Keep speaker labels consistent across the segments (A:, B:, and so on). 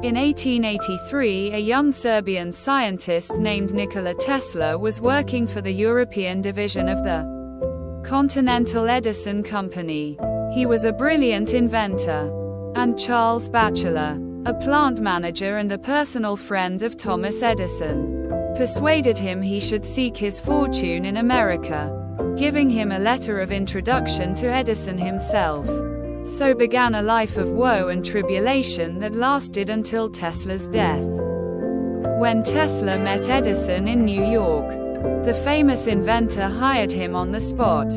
A: In 1883, a young Serbian scientist named Nikola Tesla was working for the European division of the Continental Edison Company. He was a brilliant inventor. And Charles Batchelor, a plant manager and a personal friend of Thomas Edison, persuaded him he should seek his fortune in America, giving him a letter of introduction to Edison himself. So began a life of woe and tribulation that lasted until Tesla's death. When Tesla met Edison in New York, the famous inventor hired him on the spot.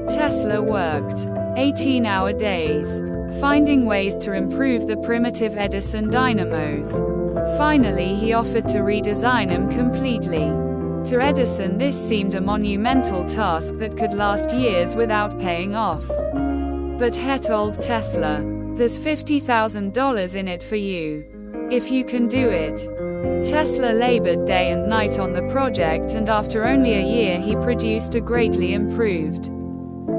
A: Tesla worked 18-hour days, finding ways to improve the primitive Edison dynamos. Finally, he offered to redesign them completely. To Edison, this seemed a monumental task that could last years without paying off. But he told Tesla, "There's $50,000 in it for you. If you can do it." Tesla labored day and night on the project, and after only a year he produced a greatly improved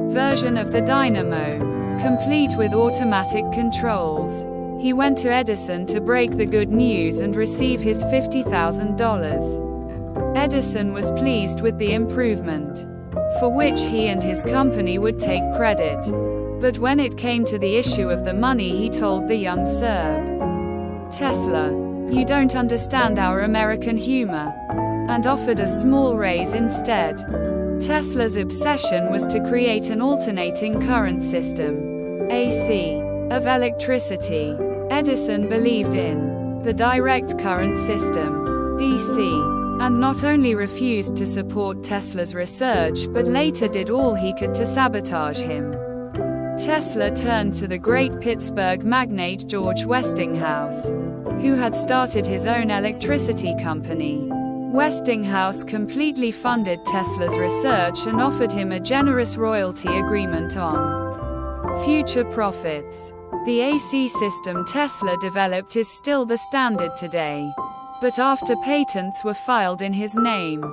A: version of the dynamo, complete with automatic controls. He went to Edison to break the good news and receive his $50,000. Edison was pleased with the improvement, for which he and his company would take credit. But when it came to the issue of the money, he told the young Serb, "Tesla, you don't understand our American humor," and offered a small raise instead. Tesla's obsession was to create an alternating current system, AC, of electricity. Edison believed in the direct current system, DC, and not only refused to support Tesla's research but later did all he could to sabotage him. Tesla turned to the great Pittsburgh magnate George Westinghouse, who had started his own electricity company. Westinghouse completely funded Tesla's research and offered him a generous royalty agreement on future profits. The AC system Tesla developed is still the standard today. But after patents were filed in his name,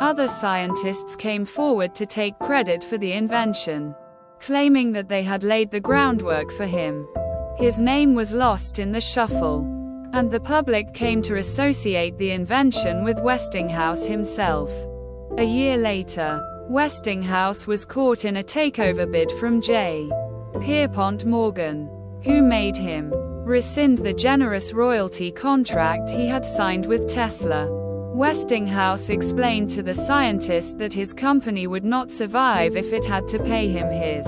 A: other scientists came forward to take credit for the invention, claiming that they had laid the groundwork for him. His name was lost in the shuffle, and the public came to associate the invention with Westinghouse himself. A year later, Westinghouse was caught in a takeover bid from J. Pierpont Morgan, who made him rescind the generous royalty contract he had signed with Tesla. Westinghouse explained to the scientist that his company would not survive if it had to pay him his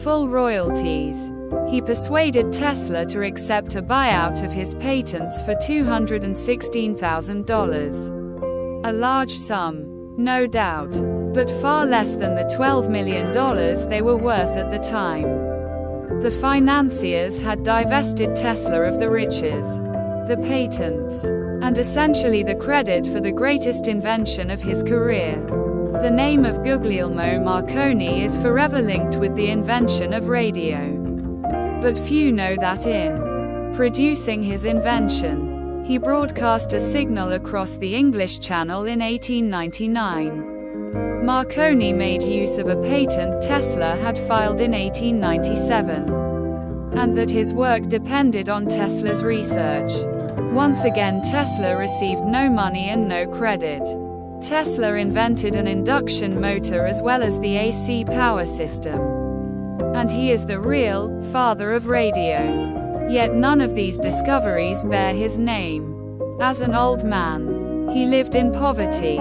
A: full royalties. He persuaded Tesla to accept a buyout of his patents for $216,000. A large sum, no doubt, but far less than the $12 million they were worth at the time. The financiers had divested Tesla of the riches, the patents, and essentially the credit for the greatest invention of his career. The name of Guglielmo Marconi is forever linked with the invention of radio. But few know that in producing his invention, he broadcast a signal across the English Channel in 1899. Marconi made use of a patent Tesla had filed in 1897, and that his work depended on Tesla's research. Once again, Tesla received no money and no credit. Tesla invented an induction motor as well as the AC power system. And he is the real father of radio. Yet none of these discoveries bear his name. As an old man, he lived in poverty.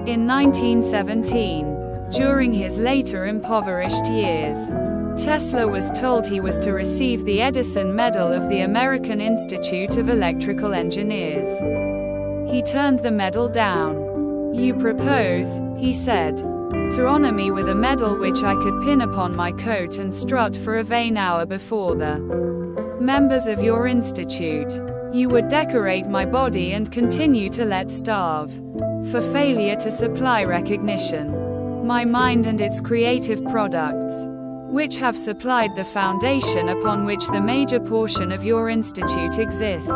A: In 1917, during his later impoverished years, Tesla was told he was to receive the Edison Medal of the American Institute of Electrical Engineers. He turned the medal down. "You propose," he said, "to honor me with a medal which I could pin upon my coat and strut for a vain hour before the members of your institute. You would decorate my body and continue to let starve for failure to supply recognition. My mind and its creative products, which have supplied the foundation upon which the major portion of your institute exists,